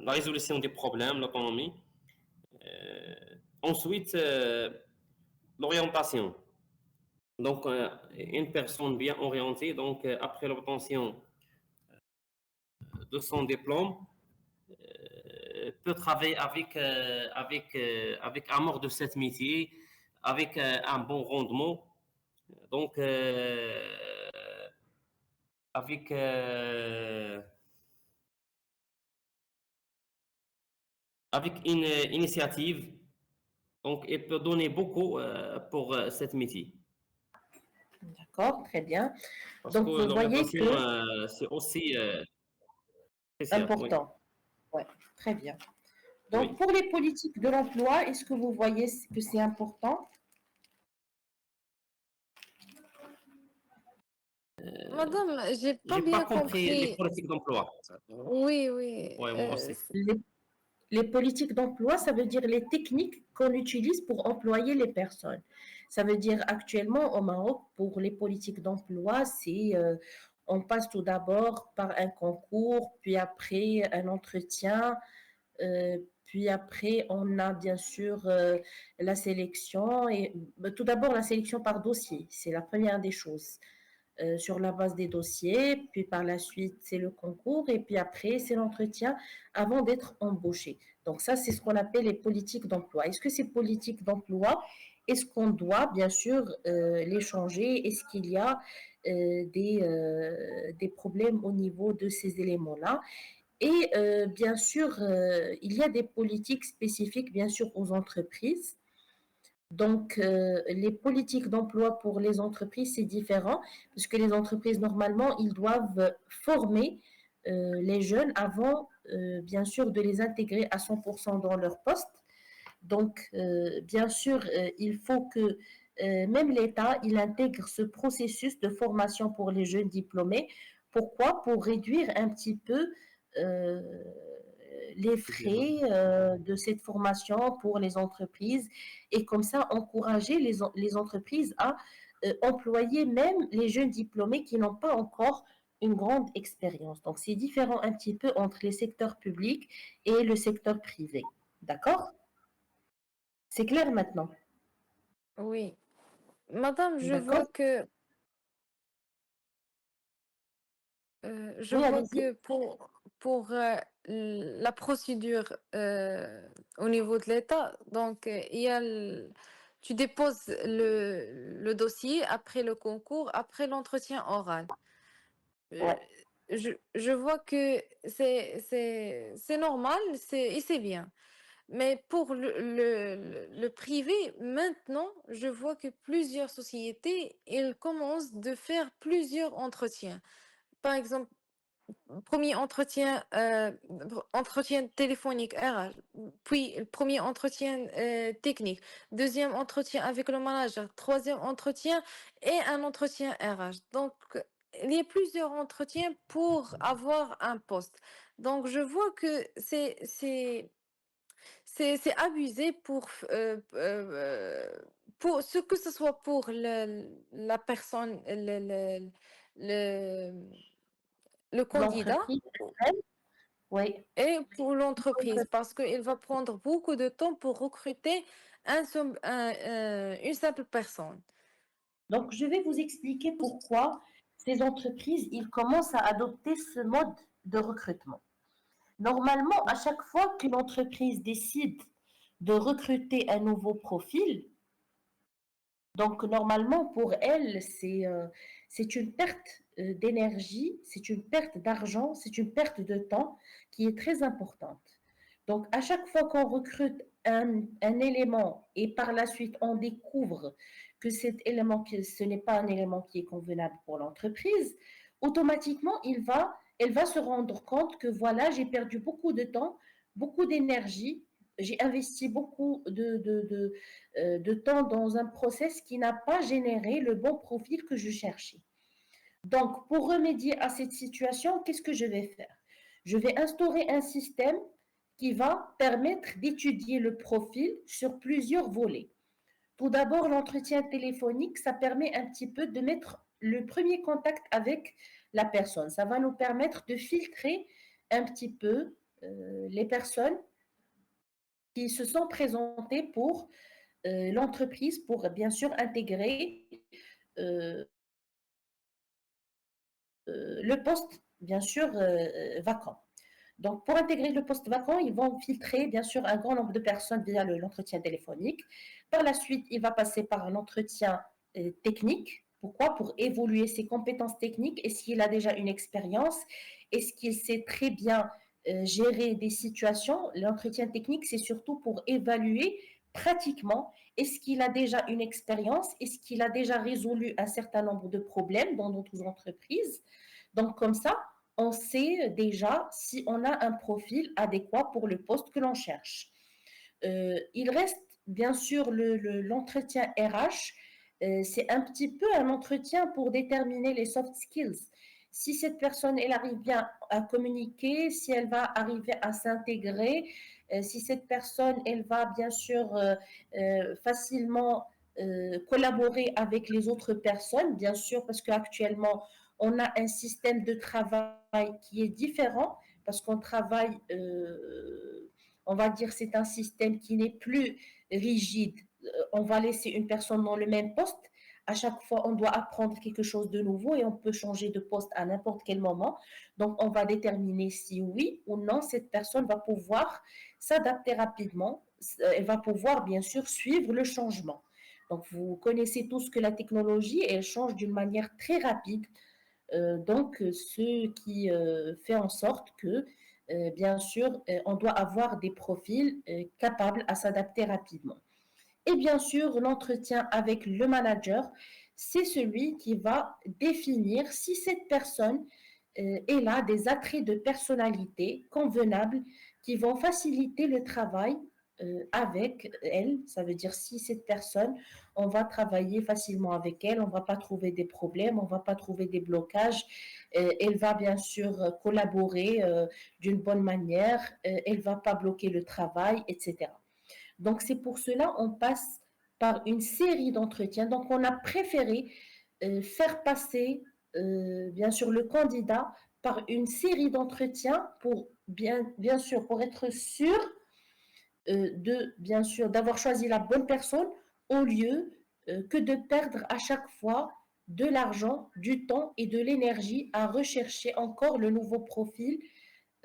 la résolution des problèmes, l'autonomie. Ensuite, l'orientation. Donc, une personne bien orientée, donc après l'obtention de son diplôme, peut travailler avec amour de cet métier, avec un bon rendement. Donc, avec avec une initiative, donc elle peut donner beaucoup pour cet métier. D'accord, très bien. Parce Donc, que vous voyez l'orientation, que c'est aussi spécial. Oui, important. Ouais, très bien. oui. Donc, pour les politiques de l'emploi, est-ce que vous voyez que c'est important? Madame, j'ai pas J'ai pas bien compris les compris. politiques d'emploi. Oui, oui. Oui, moi aussi. Les politiques d'emploi, ça veut dire les techniques qu'on utilise pour employer les personnes. Ça veut dire actuellement au Maroc, pour les politiques d'emploi, on passe tout d'abord par un concours, puis après un entretien, puis après on a bien sûr la sélection et tout d'abord la sélection par dossier, c'est la première des choses. Sur la base des dossiers, puis par la suite, c'est le concours, et puis après, c'est l'entretien avant d'être embauché. Donc ça, c'est ce qu'on appelle les politiques d'emploi. Est-ce que ces politiques d'emploi, est-ce qu'on doit, bien sûr, les changer? Est-ce qu'il y a des problèmes au niveau de ces éléments-là? Et bien sûr, il y a des politiques spécifiques, bien sûr, aux entreprises. Donc, les politiques d'emploi pour les entreprises, c'est différent, parce que les entreprises, normalement, ils doivent former les jeunes avant, bien sûr, de les intégrer à 100% dans leur poste. Donc, bien sûr, il faut que même l'État, il intègre ce processus de formation pour les jeunes diplômés. Pourquoi? Pour réduire un petit peu euh, les frais de cette formation pour les entreprises et comme ça encourager les entreprises à employer même les jeunes diplômés qui n'ont pas encore une grande expérience. Donc, c'est différent un petit peu entre les secteurs publics et le secteur privé. D'accord? C'est clair maintenant? Oui. Madame, D'accord? je Oui, vois allez-y. que pour la procédure au niveau de l'État, donc il y a tu déposes le dossier après le concours, après l'entretien oral. Euh, Ouais. je vois que c'est normal, et c'est bien. Mais pour le privé, maintenant, je vois que plusieurs sociétés, ils commencent de faire plusieurs entretiens. Par exemple, premier entretien, entretien téléphonique RH, puis le premier entretien technique, deuxième entretien avec le manager, troisième entretien et un entretien RH. Donc, il y a plusieurs entretiens pour avoir un poste. Donc, je vois que c'est abusé pour ce que ce soit pour la personne, le, le candidat L'entreprise, oui. et pour l'entreprise parce qu'il va prendre beaucoup de temps pour recruter une simple personne. Donc, je vais vous expliquer pourquoi ces entreprises, ils commencent à adopter ce mode de recrutement. Normalement, à chaque fois qu'une entreprise décide de recruter un nouveau profil, donc normalement pour elle, c'est une perte d'énergie, c'est une perte d'argent, c'est une perte de temps qui est très importante. Donc à chaque fois qu'on recrute un élément et par la suite on découvre que cet élément, ce n'est pas un élément qui est convenable pour l'entreprise, automatiquement elle va se rendre compte que voilà, j'ai perdu beaucoup de temps, beaucoup d'énergie, j'ai investi beaucoup de temps dans un process qui n'a pas généré le bon profil que je cherchais. Donc, pour remédier à cette situation, qu'est-ce que je vais faire? Je vais instaurer un système qui va permettre d'étudier le profil sur plusieurs volets. Tout d'abord, l'entretien téléphonique, ça permet un petit peu de mettre le premier contact avec la personne. Ça va nous permettre de filtrer un petit peu les personnes qui se sont présentées pour l'entreprise pour bien sûr intégrer euh, le poste, bien sûr, vacant. Donc, pour intégrer le poste vacant, ils vont filtrer, bien sûr, un grand nombre de personnes via l'entretien téléphonique. Par la suite, il va passer par un entretien technique. Pourquoi? Pour évoluer ses compétences techniques. Est-ce qu'il a déjà une expérience? Est-ce qu'il sait très bien gérer des situations? L'entretien technique, c'est surtout pour évaluer pratiquement, est-ce qu'il a déjà une expérience? Est-ce qu'il a déjà résolu un certain nombre de problèmes dans d'autres entreprises? Donc, comme ça, on sait déjà si on a un profil adéquat pour le poste que l'on cherche. Il reste bien sûr l'entretien RH. C'est un petit peu un entretien pour déterminer les soft skills. Si cette personne, elle arrive bien à communiquer, si elle va arriver à s'intégrer, si cette personne, elle va bien sûr facilement collaborer avec les autres personnes, bien sûr, parce qu'actuellement, on a un système de travail qui est différent, parce qu'on travaille, on va dire, c'est un système qui n'est plus rigide. On va laisser une personne dans le même poste. À chaque fois, on doit apprendre quelque chose de nouveau et on peut changer de poste à n'importe quel moment. Donc, on va déterminer si oui ou non, cette personne va pouvoir s'adapter rapidement. Elle va pouvoir, bien sûr, suivre le changement. Donc, vous connaissez tous que la technologie, elle change d'une manière très rapide. Donc, ce qui fait en sorte que, bien sûr, on doit avoir des profils capables à s'adapter rapidement. Et bien sûr, l'entretien avec le manager, c'est celui qui va définir si cette personne elle a des attraits de personnalité convenables qui vont faciliter le travail avec elle. Ça veut dire si cette personne, on va travailler facilement avec elle, on ne va pas trouver des problèmes, on ne va pas trouver des blocages. Elle va bien sûr collaborer d'une bonne manière, elle ne va pas bloquer le travail, etc. Donc, c'est pour cela on passe par une série d'entretiens. Donc, on a préféré faire passer, bien sûr, le candidat par une série d'entretiens pour, bien sûr, pour être sûr bien sûr, d'avoir choisi la bonne personne au lieu que de perdre à chaque fois de l'argent, du temps et de l'énergie à rechercher encore le nouveau profil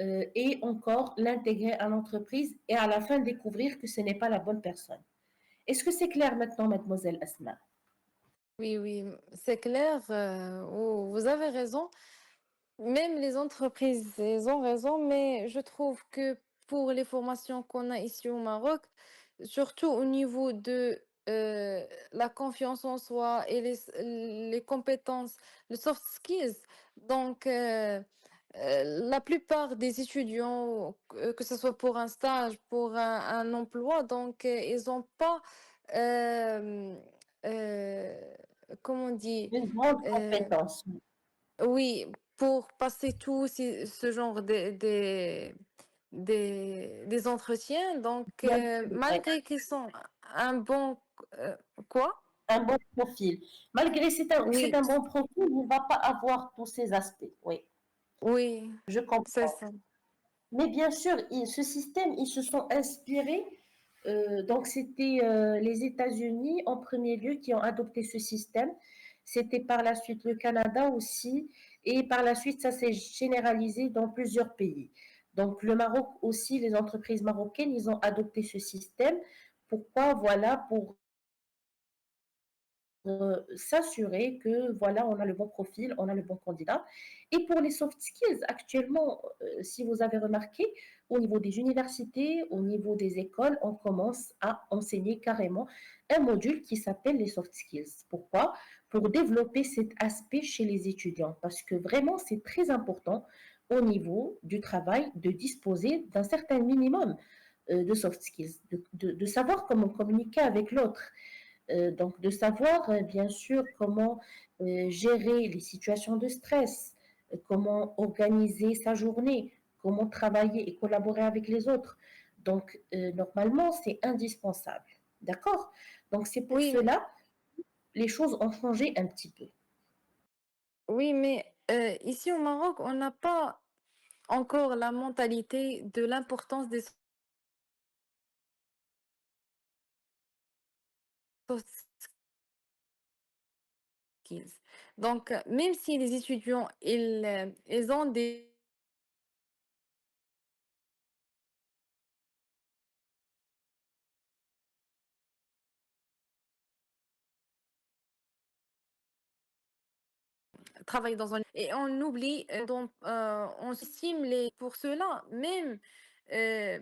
et encore l'intégrer à l'entreprise et à la fin découvrir que ce n'est pas la bonne personne. Est-ce que c'est clair maintenant, mademoiselle Asma? Oui, oui, c'est clair. Vous avez raison. Même les entreprises, elles ont raison, mais je trouve que pour les formations qu'on a ici au Maroc, surtout au niveau de la confiance en soi et les compétences, les soft skills, donc la plupart des étudiants, que ce soit pour un stage, pour un emploi, donc ils n'ont pas, euh, euh, comment on dit, Une grande euh, compétence. oui, pour passer tout ce genre des entretiens. Donc, Bien sûr, ouais. malgré qu'ils sont un bon... euh, quoi? Un bon profil. Malgré c'est Oui, un bon profil, il ne va pas avoir tous ces aspects. Oui, oui, je c'est comprends. ça. Mais bien sûr, ce système, ils se sont inspirés. Donc, c'était les États-Unis en premier lieu qui ont adopté ce système. C'était par la suite le Canada aussi. Et par la suite, ça s'est généralisé dans plusieurs pays. Donc, le Maroc aussi, les entreprises marocaines, ils ont adopté ce système. Pourquoi? Voilà, pour s'assurer que voilà, on a le bon profil, on a le bon candidat. Et pour les soft skills, actuellement, si vous avez remarqué, au niveau des universités, au niveau des écoles, on commence à enseigner carrément un module qui s'appelle les soft skills. Pourquoi? Pour développer cet aspect chez les étudiants, parce que vraiment, c'est très important au niveau du travail de disposer d'un certain minimum de soft skills, de savoir comment communiquer avec l'autre, donc, de savoir, bien sûr, comment gérer les situations de stress, comment organiser sa journée, comment travailler et collaborer avec les autres. Donc, normalement, c'est indispensable. D'accord? Donc, c'est pour Oui, cela, les choses ont changé un petit peu. oui, mais ici au Maroc, on n'a pas encore la mentalité de l'importance des soft skills. Donc, même si les étudiants, ils ont des travaillent dans un et on oublie, on estime les pour cela, même euh,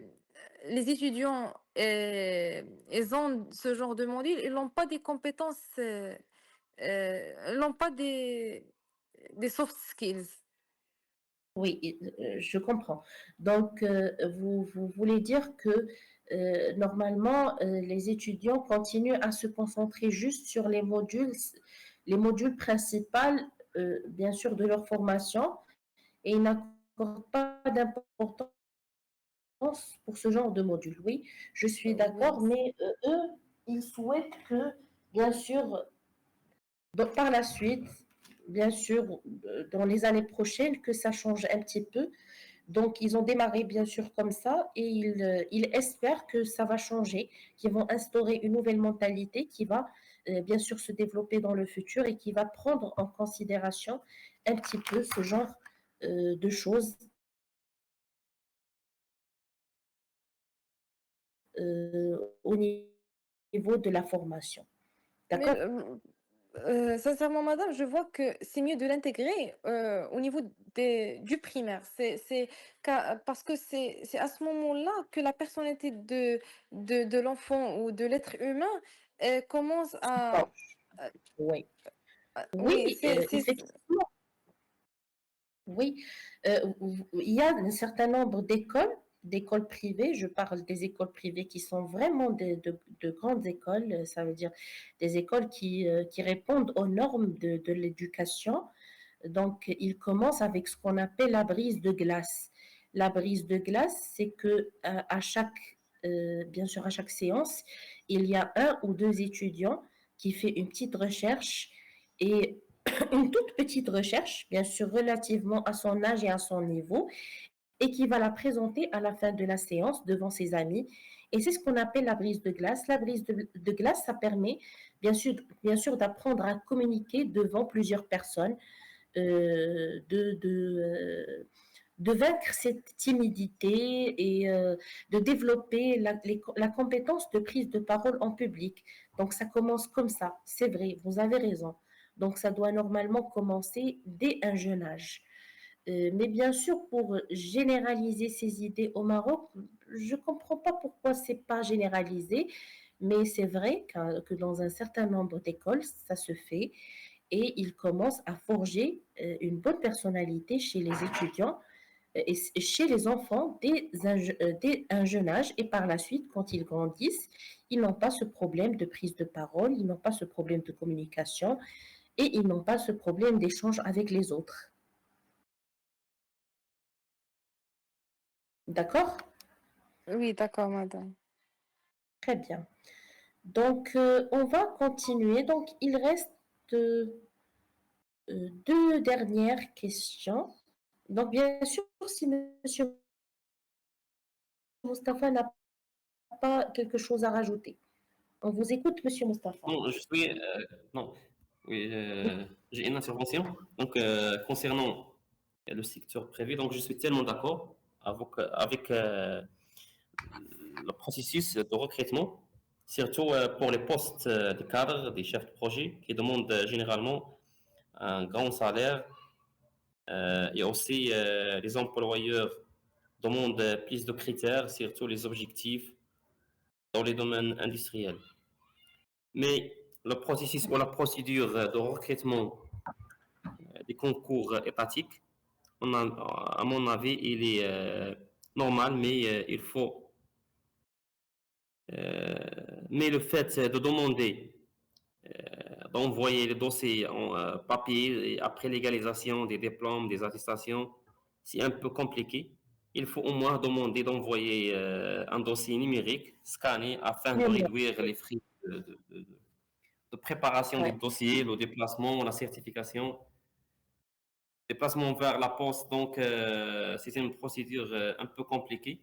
les étudiants, ils ont ce genre de module, ils n'ont pas des compétences, ils n'ont pas des soft skills. Oui, je comprends. Donc, vous voulez dire que normalement, les étudiants continuent à se concentrer juste sur les modules principaux, bien sûr, de leur formation, et ils n'accordent pas d'importance pour ce genre de module. Oui, je suis Oui, d'accord, mais eux, ils souhaitent que, bien sûr, par la suite, bien sûr, dans les années prochaines, que ça change un petit peu. Donc, ils ont démarré bien sûr comme ça et ils espèrent que ça va changer, qu'ils vont instaurer une nouvelle mentalité qui va bien sûr se développer dans le futur et qui va prendre en considération un petit peu ce genre de choses au niveau de la formation. mais D'accord? sincèrement, madame, je vois que c'est mieux de l'intégrer au niveau du primaire. Parce que c'est à ce moment-là que la personnalité de l'enfant ou de l'être humain commence Bon, à- oui, oui, oui, effectivement. Oui, il y a un certain nombre d'écoles privées, je parle des écoles privées qui sont vraiment de grandes écoles, ça veut dire des écoles qui répondent aux normes de l'éducation. Donc, ils commencent avec ce qu'on appelle la brise de glace. La brise de glace, c'est que bien sûr, à chaque séance, il y a un ou deux étudiants qui fait une petite recherche et une toute petite recherche, bien sûr, relativement à son âge et à son niveau, et qui va la présenter à la fin de la séance devant ses amis. Et c'est ce qu'on appelle la brise de glace. La brise de glace, ça permet bien sûr d'apprendre à communiquer devant plusieurs personnes, euh, de, de, euh, de vaincre cette timidité et de développer la compétence de prise de parole en public. Donc ça commence comme ça, c'est vrai, vous avez raison. Donc ça doit normalement commencer dès un jeune âge. Mais bien sûr, pour généraliser ces idées au Maroc, je ne comprends pas pourquoi c'est pas généralisé, mais c'est vrai que dans un certain nombre d'écoles, ça se fait et ils commencent à forger une bonne personnalité chez les étudiants et chez les enfants dès un jeune âge et par la suite, quand ils grandissent, ils n'ont pas ce problème de prise de parole, ils n'ont pas ce problème de communication et ils n'ont pas ce problème d'échange avec les autres. D'accord? oui, d'accord, madame. Très bien. Donc, on va continuer. Donc, il reste deux dernières questions. Donc, bien sûr, si Monsieur Mustapha n'a pas quelque chose à rajouter. On vous écoute, Monsieur Mustapha. Non, non, oui, j'ai une intervention. Donc, concernant le secteur privé, donc je suis tellement d'accord avec le processus de recrutement, surtout pour les postes de cadre, des chefs de projet, qui demandent généralement un grand salaire, et aussi les employeurs demandent plus de critères, surtout les objectifs dans les domaines industriels. Mais le processus ou la procédure de recrutement des concours étatiques, à mon avis, il est normal, mais mais le fait de demander d'envoyer les dossiers en papier et après légalisation des diplômes, des attestations, c'est un peu compliqué. Il faut au moins demander d'envoyer un dossier numérique scanné afin de réduire les frais de préparation des Ouais. dossiers, le déplacement, la certification. déplacement vers la poste, donc c'est une procédure un peu compliquée.